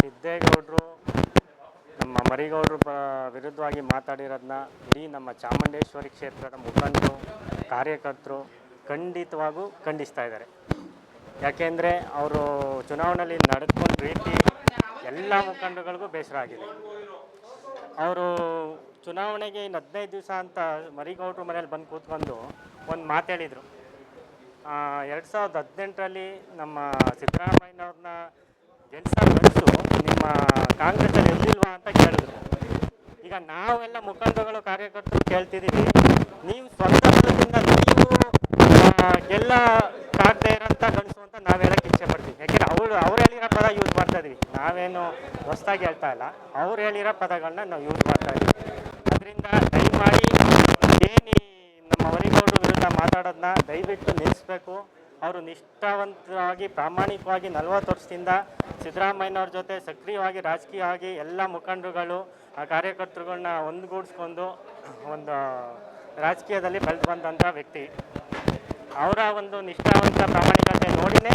ಸಿದ್ದೇಗೌಡರು ನಮ್ಮ ಮರಿಗೌಡರು ವಿರುದ್ಧವಾಗಿ ಮಾತಾಡಿರೋದನ್ನ ಇಡೀ ನಮ್ಮ ಚಾಮುಂಡೇಶ್ವರಿ ಕ್ಷೇತ್ರದ ಮುಖಂಡರು ಕಾರ್ಯಕರ್ತರು ಖಂಡಿತವಾಗೂ ಖಂಡಿಸ್ತಾ ಇದ್ದಾರೆ. ಯಾಕೆಂದರೆ ಅವರು ಚುನಾವಣೆಯಲ್ಲಿ ನಡೆದುಕೊಂಡ ರೀತಿ ಎಲ್ಲ ಮುಖಂಡರುಗಳಿಗೂ ಬೇಸರ ಆಗಿದೆ. ಅವರು ಚುನಾವಣೆಗೆ ಇನ್ನು 15 ದಿವಸ ಅಂತ ಮರಿಗೌಡರು ಮನೇಲಿ ಬಂದು ಕೂತ್ಕೊಂಡು ಒಂದು ಮಾತು ಹೇಳಿದರು. 2018ರಲ್ಲಿ ನಮ್ಮ ಸಿದ್ದರಾಮಯ್ಯನವ್ರನ್ನ ಗೆಲ್ಸೋ ನಿಮ್ಮ ಕಾಂಗ್ರೆಸ್ಸಲ್ಲಿ ಇರಲಿಲ್ವಾ ಅಂತ ಕೇಳಿದ್ರು. ಈಗ ನಾವೆಲ್ಲ ಮುಖಂಡರುಗಳು ಕಾರ್ಯಕರ್ತರು ಕೇಳ್ತಿದ್ದೀವಿ, ನೀವು ಸ್ವಂತ ಬಲದಿಂದ ನೀವು ಗೆಲ್ಲಕ್ಕಾಗದೇ ಇರೋಂಥ ಗಂಡಸು ಅಂತ ನಾವು ಹೇಳೋಕ್ಕೆ ಇಚ್ಛೆ ಪಡ್ತೀವಿ. ಯಾಕೆಂದರೆ ಅವ್ರು ಹೇಳಿರೋ ಪದ ಯೂಸ್ ಮಾಡ್ತಾ ಇದೀವಿ, ನಾವೇನು ಹೊಸದಾಗಿ ಹೇಳ್ತಾ ಇಲ್ಲ, ಅವ್ರು ಹೇಳಿರೋ ಪದಗಳನ್ನ ನಾವು ಯೂಸ್ ಮಾಡ್ತಾ ಇದ್ದೀವಿ. ಅದರಿಂದ ದಯಮಾಡಿ ಏನು ನಮ್ಮ ಮರಿಗೌಡರು ವಿರುದ್ಧ ಮಾತಾಡೋದನ್ನ ದಯವಿಟ್ಟು ನಿಲ್ಲಿಸಬೇಕು. ಅವರು ನಿಷ್ಠಾವಂತರಾಗಿ ಪ್ರಾಮಾಣಿಕವಾಗಿ 40 ವರ್ಷದಿಂದ ಸಿದ್ದರಾಮಯ್ಯನವ್ರ ಜೊತೆ ಸಕ್ರಿಯವಾಗಿ ರಾಜಕೀಯವಾಗಿ ಎಲ್ಲ ಮುಖಂಡರುಗಳು ಆ ಕಾರ್ಯಕರ್ತರುಗಳನ್ನ ಒಂದುಗೂಡಿಸ್ಕೊಂಡು ಒಂದು ರಾಜಕೀಯದಲ್ಲಿ ಬೆಳೆದು ಬಂದಂಥ ವ್ಯಕ್ತಿ. ಅವರ ಒಂದು ನಿಷ್ಠಾವಂತ ಪ್ರಾಮಾಣಿಕತೆ ನೋಡಿನೇ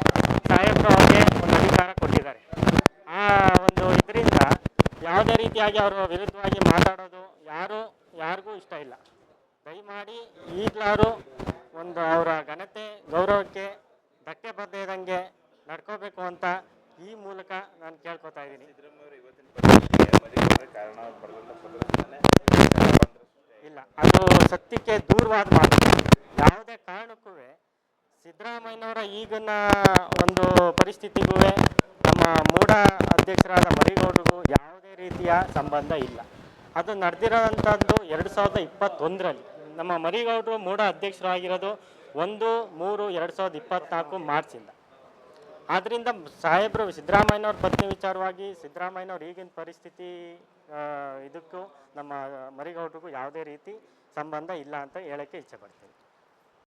ಸಾಹೇಬರು ಅವ್ರಿಗೆ ಒಂದು ಅಧಿಕಾರ ಕೊಟ್ಟಿದ್ದಾರೆ. ಆ ಒಂದು ಇದರಿಂದ ಯಾವುದೇ ರೀತಿಯಾಗಿ ಅವರ ವಿರುದ್ಧವಾಗಿ ಮಾತಾಡೋದು ಯಾರಿಗೂ ಇಷ್ಟ ಇಲ್ಲ. ದಯಮಾಡಿ ಈಗಲಾರು ಒಂದು ಅವರ ಘನತೆ ಗೌರವಕ್ಕೆ ಧಕ್ಕೆ ಬರದೇ ಇದ್ದಂಗೆ ನಡ್ಕೋಬೇಕು ಅಂತ ಈ ಮೂಲಕ ನಾನು ಕೇಳ್ಕೊತಾ ಇದ್ದೀನಿ. ಇಲ್ಲ, ಅದು ಸತ್ಯಕ್ಕೆ ದೂರವಾದ ಮಾತು. ಯಾವುದೇ ಕಾರಣಕ್ಕೂ ಸಿದ್ದರಾಮಯ್ಯನವರ ಈಗಿನ ಒಂದು ಪರಿಸ್ಥಿತಿಗೂ ನಮ್ಮ ಮೂಡ ಅಧ್ಯಕ್ಷರಾದ ಮರಿಗೌಡರಿಗೂ ಯಾವುದೇ ರೀತಿಯ ಸಂಬಂಧ ಇಲ್ಲ. ಅದು ನಡೆದಿರೋಂಥದ್ದು 2021ರಲ್ಲಿ. ನಮ್ಮ ಮರಿಗೌಡರು ಮೂಡ ಅಧ್ಯಕ್ಷರಾಗಿರೋದು 1/3/2024 ಮಾರ್ಚಿಂದ. ಆದ್ದರಿಂದ ಸಾಹೇಬರು ಸಿದ್ದರಾಮಯ್ಯನವ್ರ ಪತ್ನಿ ವಿಚಾರವಾಗಿ ಸಿದ್ದರಾಮಯ್ಯನವ್ರ ಈಗಿನ ಪರಿಸ್ಥಿತಿ ಇದಕ್ಕೂ ನಮ್ಮ ಮರಿಗೌಡರಿಗೂ ಯಾವುದೇ ರೀತಿ ಸಂಬಂಧ ಇಲ್ಲ ಅಂತ ಹೇಳೋಕ್ಕೆ ಇಚ್ಛೆ ಪಡ್ತೀನಿ.